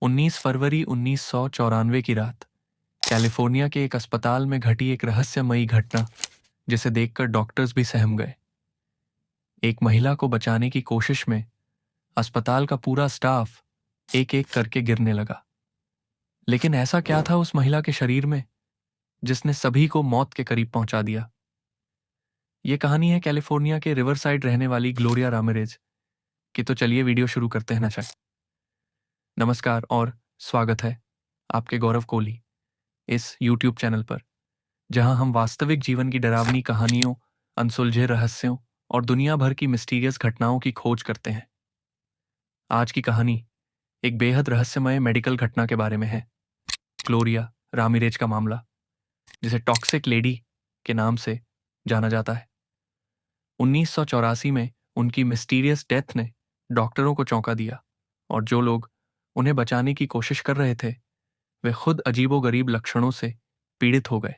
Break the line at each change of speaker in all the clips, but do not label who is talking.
19 फरवरी 1994 की रात कैलिफोर्निया के एक अस्पताल में घटी एक रहस्यमयी घटना जिसे देखकर डॉक्टर्स भी सहम गए। एक महिला को बचाने की कोशिश में अस्पताल का पूरा स्टाफ एक एक करके गिरने लगा। लेकिन ऐसा क्या था उस महिला के शरीर में जिसने सभी को मौत के करीब पहुंचा दिया? ये कहानी है कैलिफोर्निया के रिवरसाइड रहने वाली ग्लोरिया रामिरेज की। तो चलिए वीडियो शुरू करते हैं ना चाहे। नमस्कार और स्वागत है आपके गौरव कोहली इस यूट्यूब चैनल पर, जहां हम वास्तविक जीवन की डरावनी कहानियों, अनसुलझे रहस्यों और दुनिया भर की मिस्टीरियस घटनाओं की खोज करते हैं। आज की कहानी एक बेहद रहस्यमय मेडिकल घटना के बारे में है। ग्लोरिया रामिरेज का मामला, जिसे टॉक्सिक लेडी के नाम से जाना जाता है। 1984 में उनकी मिस्टीरियस डेथ ने डॉक्टरों को चौंका दिया और जो लोग उन्हें बचाने की कोशिश कर रहे थे वे खुद अजीबोगरीब लक्षणों से पीड़ित हो गए।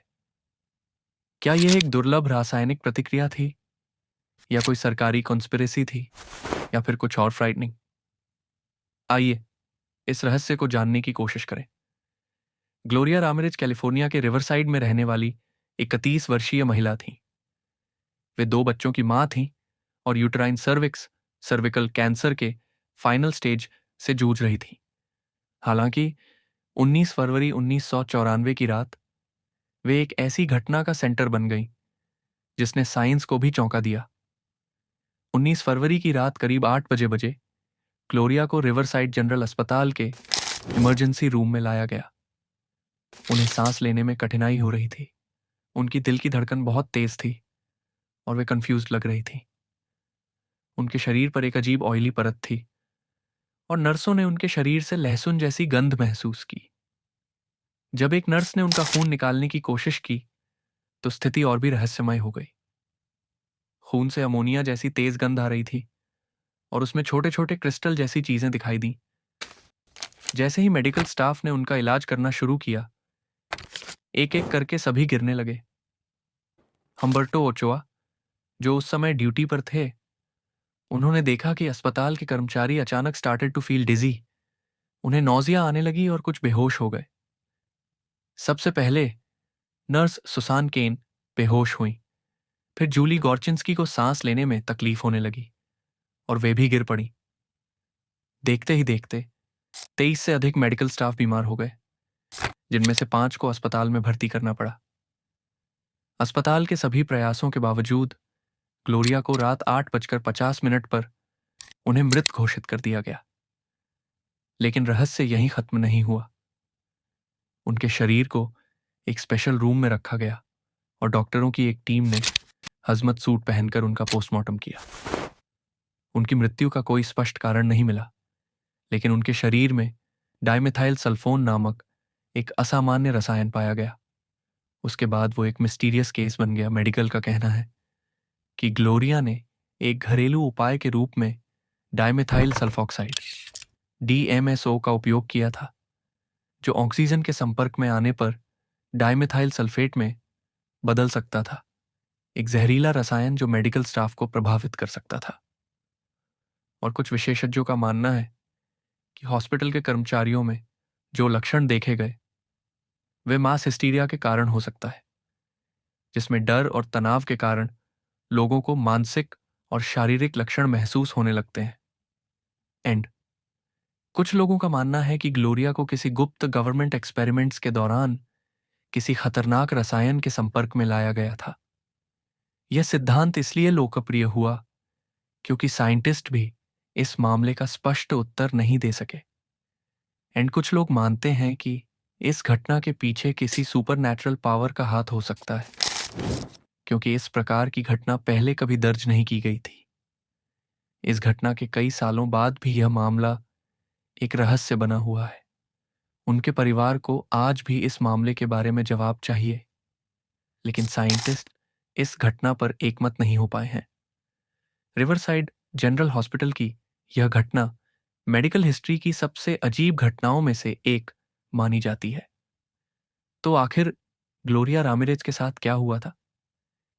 क्या यह एक दुर्लभ रासायनिक प्रतिक्रिया थी, या कोई सरकारी कॉन्स्पिरेसी थी, या फिर कुछ और फ्राइटनिंग? आइए इस रहस्य को जानने की कोशिश करें। ग्लोरिया रामिरेज कैलिफोर्निया के रिवरसाइड में रहने वाली 31 वर्षीय महिला थी। वे 2 बच्चों की मां थीं और यूट्राइन सर्विकल कैंसर के फाइनल स्टेज से जूझ रही थी। हालांकि 19 फरवरी 1994 की रात वे एक ऐसी घटना का सेंटर बन गई जिसने साइंस को भी चौंका दिया। 19 फरवरी की रात करीब 8 बजे ग्लोरिया को रिवरसाइड जनरल अस्पताल के इमरजेंसी रूम में लाया गया। उन्हें सांस लेने में कठिनाई हो रही थी, उनकी दिल की धड़कन बहुत तेज थी और वे कंफ्यूज्ड लग रही थी। उनके शरीर पर एक अजीब ऑयली परत थी और नर्सों ने उनके शरीर से लहसुन जैसी गंध महसूस की। जब एक नर्स ने उनका खून निकालने की कोशिश की तो स्थिति और भी रहस्यमय हो गई। खून से अमोनिया जैसी तेज गंध आ रही थी और उसमें छोटे छोटे क्रिस्टल जैसी चीजें दिखाई दी। जैसे ही मेडिकल स्टाफ ने उनका इलाज करना शुरू किया, एक एक करके सभी गिरने लगे। हम्बर्टो ओचोआ, जो उस समय ड्यूटी पर थे, उन्होंने देखा कि अस्पताल के कर्मचारी अचानक स्टार्टेड टू फील डिजी। उन्हें नौजिया आने लगी और कुछ बेहोश हो गए। सबसे पहले नर्स सुसान केन बेहोश हुई, फिर जूली गॉर्चिंस्की को सांस लेने में तकलीफ होने लगी और वे भी गिर पड़ी। देखते ही देखते 23 से अधिक मेडिकल स्टाफ बीमार हो गए, जिनमें से 5 को अस्पताल में भर्ती करना पड़ा। अस्पताल के सभी प्रयासों के बावजूद ग्लोरिया को रात 8:50 पर उन्हें मृत घोषित कर दिया गया। लेकिन रहस्य यहीं खत्म नहीं हुआ। उनके शरीर को एक स्पेशल रूम में रखा गया और डॉक्टरों की एक टीम ने हजमत सूट पहनकर उनका पोस्टमार्टम किया। उनकी मृत्यु का कोई स्पष्ट कारण नहीं मिला, लेकिन उनके शरीर में डाइमेथाइल सल्फोन नामक एक असामान्य रसायन पाया गया। उसके बाद वो एक मिस्टीरियस केस बन गया। मेडिकल का कहना है कि ग्लोरिया ने एक घरेलू उपाय के रूप में डाइमेथाइल सल्फॉक्साइड DMSO का उपयोग किया था, जो ऑक्सीजन के संपर्क में आने पर डाइमेथाइल सल्फेट में बदल सकता था, एक जहरीला रसायन जो मेडिकल स्टाफ को प्रभावित कर सकता था। और कुछ विशेषज्ञों का मानना है कि हॉस्पिटल के कर्मचारियों में जो लक्षण देखे गए वे मास हिस्टीरिया के कारण हो सकता है, जिसमें डर और तनाव के कारण लोगों को मानसिक और शारीरिक लक्षण महसूस होने लगते हैं। एंड कुछ लोगों का मानना है कि ग्लोरिया को किसी गुप्त गवर्नमेंट एक्सपेरिमेंट्स के दौरान किसी खतरनाक रसायन के संपर्क में लाया गया था। यह सिद्धांत इसलिए लोकप्रिय हुआ क्योंकि साइंटिस्ट भी इस मामले का स्पष्ट उत्तर नहीं दे सके। एंड कुछ लोग मानते हैं कि इस घटना के पीछे किसी सुपरनैचुरल पावर का हाथ हो सकता है, क्योंकि इस प्रकार की घटना पहले कभी दर्ज नहीं की गई थी। इस घटना के कई सालों बाद भी यह मामला एक रहस्य बना हुआ है। उनके परिवार को आज भी इस मामले के बारे में जवाब चाहिए, लेकिन साइंटिस्ट इस घटना पर एकमत नहीं हो पाए हैं। रिवरसाइड जनरल हॉस्पिटल की यह घटना मेडिकल हिस्ट्री की सबसे अजीब घटनाओं में से एक मानी जाती है। तो आखिर ग्लोरिया रामिरेज के साथ क्या हुआ था?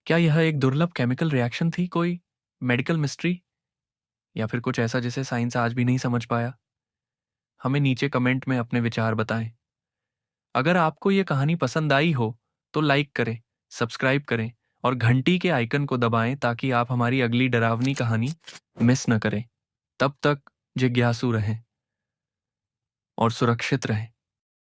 क्या यह एक दुर्लभ केमिकल रिएक्शन थी, कोई मेडिकल मिस्ट्री, या फिर कुछ ऐसा जिसे साइंस आज भी नहीं समझ पाया? हमें नीचे कमेंट में अपने विचार बताएं। अगर आपको ये कहानी पसंद आई हो तो लाइक करें, सब्सक्राइब करें और घंटी के आइकन को दबाएं ताकि आप हमारी अगली डरावनी कहानी मिस न करें। तब तक जिज्ञासु रहें और सुरक्षित रहें।